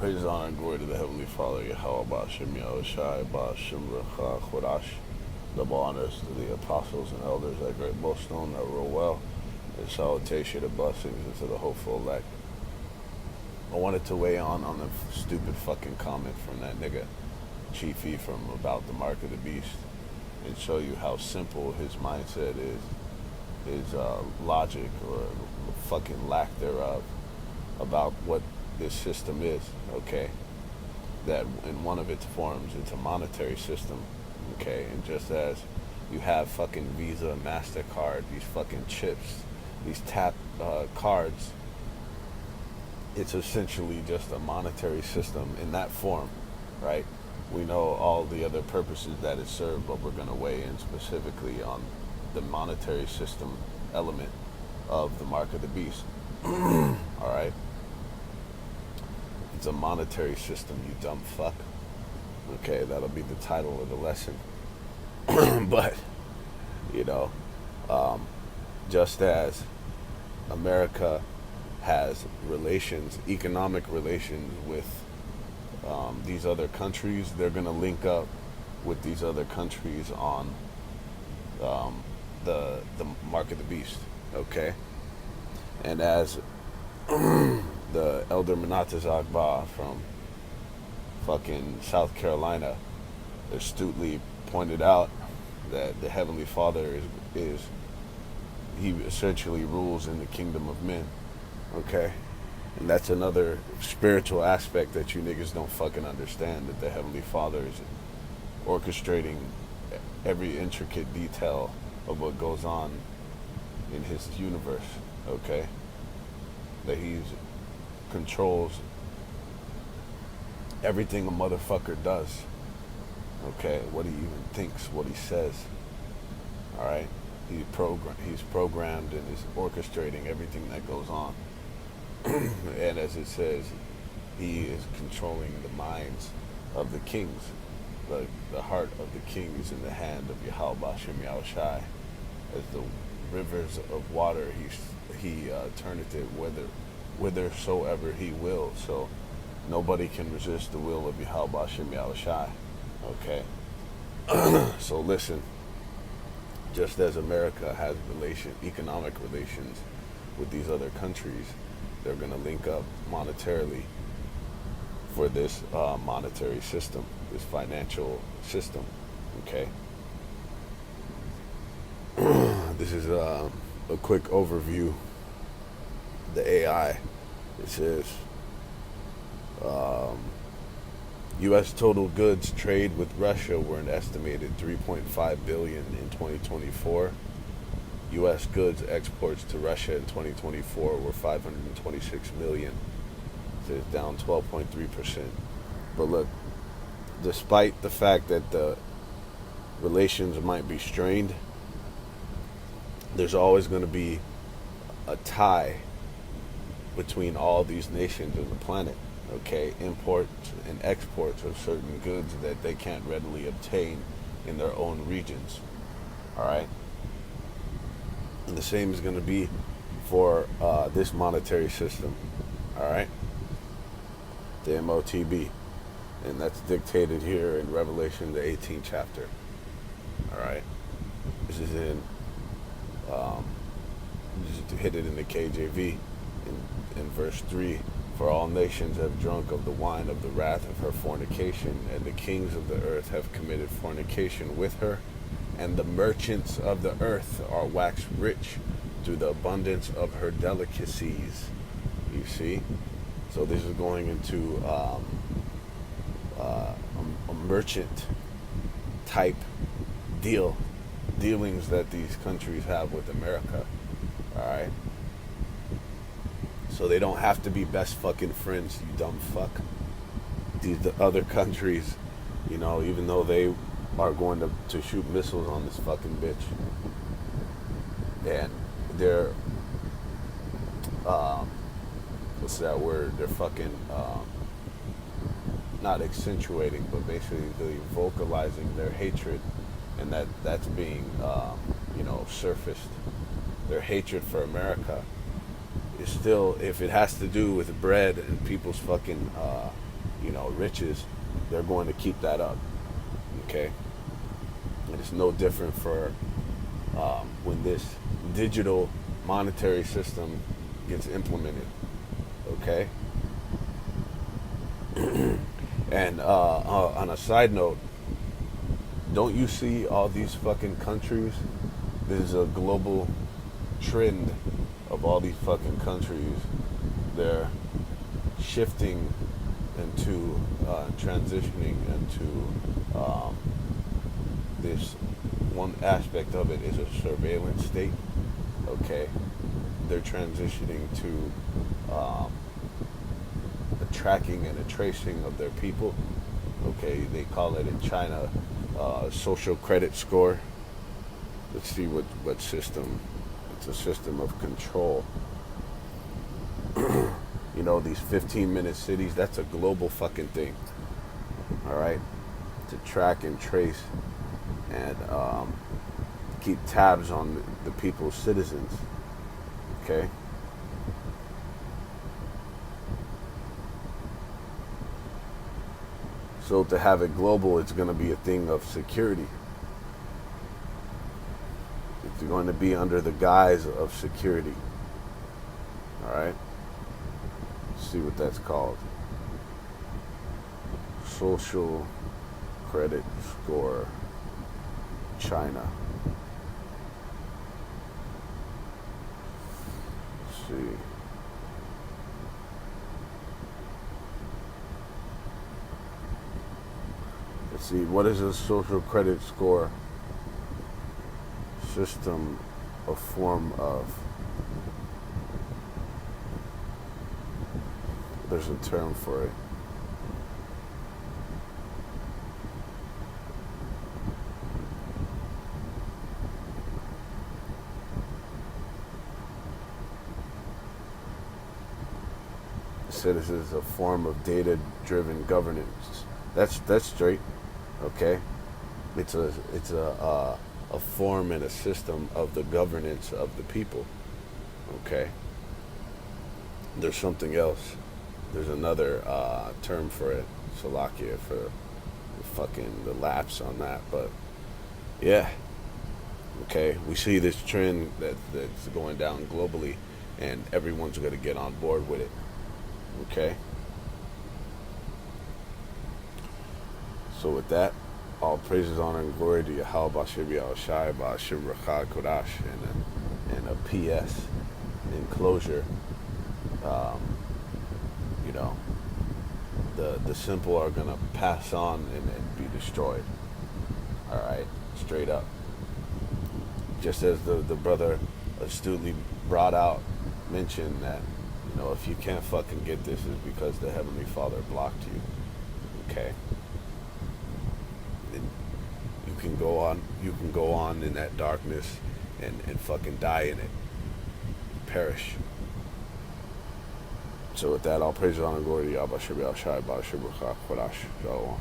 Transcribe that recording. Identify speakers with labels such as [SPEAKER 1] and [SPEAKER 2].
[SPEAKER 1] Praise, honor, and glory to the Heavenly Father, Yahweh Ba'ashem Yahushai Ba'ashem Recha Chodash. Double honors to the apostles and elders at Great Millstone that rule well, and salutation and blessings into the hopeful elect. I wanted to weigh on the stupid fucking comment from that nigga Chiefy from about the Mark of the Beast and show you how simple his mindset is, his logic or fucking lack thereof about what this system is, okay? That in one of its forms, it's a monetary system, okay? And just as you have fucking Visa, MasterCard, these fucking chips, these tap cards, it's essentially just a monetary system in that form, right? We know all the other purposes that it served, but we're going to weigh in specifically on the monetary system element of the Mark of the Beast. All right? It's a monetary system, you dumb fuck. Okay, that'll be the title of the lesson. But, you know, just as America has relations, economic relations with these other countries, they're going to link up with these other countries on the Mark of the Beast, okay? And as the Elder Menatezak Ba from fucking South Carolina astutely pointed out, that the Heavenly Father is he essentially rules in the kingdom of men, okay? And that's another spiritual aspect that you niggas don't fucking understand, that the Heavenly Father is orchestrating every intricate detail of what goes on in his universe, okay? That he controls everything a motherfucker does, okay? What he even thinks, what he says, all right? He's programmed and is orchestrating everything that goes on. And as it says, he is controlling the minds of the kings. The heart of the king is in the hand of Yahweh Ba'ashem Yahushai. As the rivers of water, he turneth it whithersoever he will. So nobody can resist the will of Yahweh Ba'ashem Yahushai. Okay? So listen, just as America has economic relations with these other countries, they're going to link up monetarily for this monetary system, this financial system, okay? This is a quick overview. The AI, it says, U.S. total goods trade with Russia were an estimated $3.5 billion in 2024. U.S. goods exports to Russia in 2024 were 526 million. So it's down 12.3%. But look, despite the fact that the relations might be strained, there's always going to be a tie between all these nations on the planet, okay? Imports and exports of certain goods that they can't readily obtain in their own regions, all right? And the same is going to be for this monetary system, all right? The Motb. And that's dictated here in Revelation, the 18th chapter, all right? This is in, just hit it in the KJV, in verse 3. For all nations have drunk of the wine of the wrath of her fornication, and the kings of the earth have committed fornication with her. And the merchants of the earth are waxed rich through the abundance of her delicacies. You see? So this is going into a merchant type dealings that these countries have with America. All right? So they don't have to be best fucking friends, you dumb fuck. The other countries, you know, even though they are going to shoot missiles on this fucking bitch, and they're what's that word, they're fucking not accentuating, but basically vocalizing their hatred, and that's being surfaced. Their hatred for America is still, if it has to do with bread and people's fucking riches, they're going to keep that up. Okay, and it's no different for when this digital monetary system gets implemented. Okay, and on a side note, don't you see all these fucking countries? There's a global trend of all these fucking countries. They're shifting into transitioning into this one aspect of it is a surveillance state. Okay, they're transitioning to a tracking and a tracing of their people. Okay, they call it in China social credit score. Let's see what system. It's a system of control. These 15-minute cities, that's a global fucking thing. All right, to track and trace and keep tabs on the people's citizens. Okay. So to have it global, it's going to be a thing of security. It's going to be under the guise of security. All right. Let's see what that's called. Social credit score, China. Let's see. Let's see, what is a social credit score system a form of? There's a term for it. It said this is a form of data-driven governance. That's straight. Okay, it's a form and a system of the governance of the people. Okay, there's something else. There's another term for it. Slovakia for the lapse on that, but yeah. Okay, we see this trend that's going down globally, and everyone's going to get on board with it. Okay. So with that, all praises, honor, and glory to Yahweh Bashir Yahushai Bashir Rachad Kodash, and a PS in closure. You know, the simple are gonna pass on and be destroyed. All right, straight up. Just as the brother astutely mentioned that, if you can't fucking get this, is because the Heavenly Father blocked you. Okay. You can go on in that darkness and fucking die in it. Perish. So with that, all praise, honor, and glory to Yahweh Shai Bashir Kodash.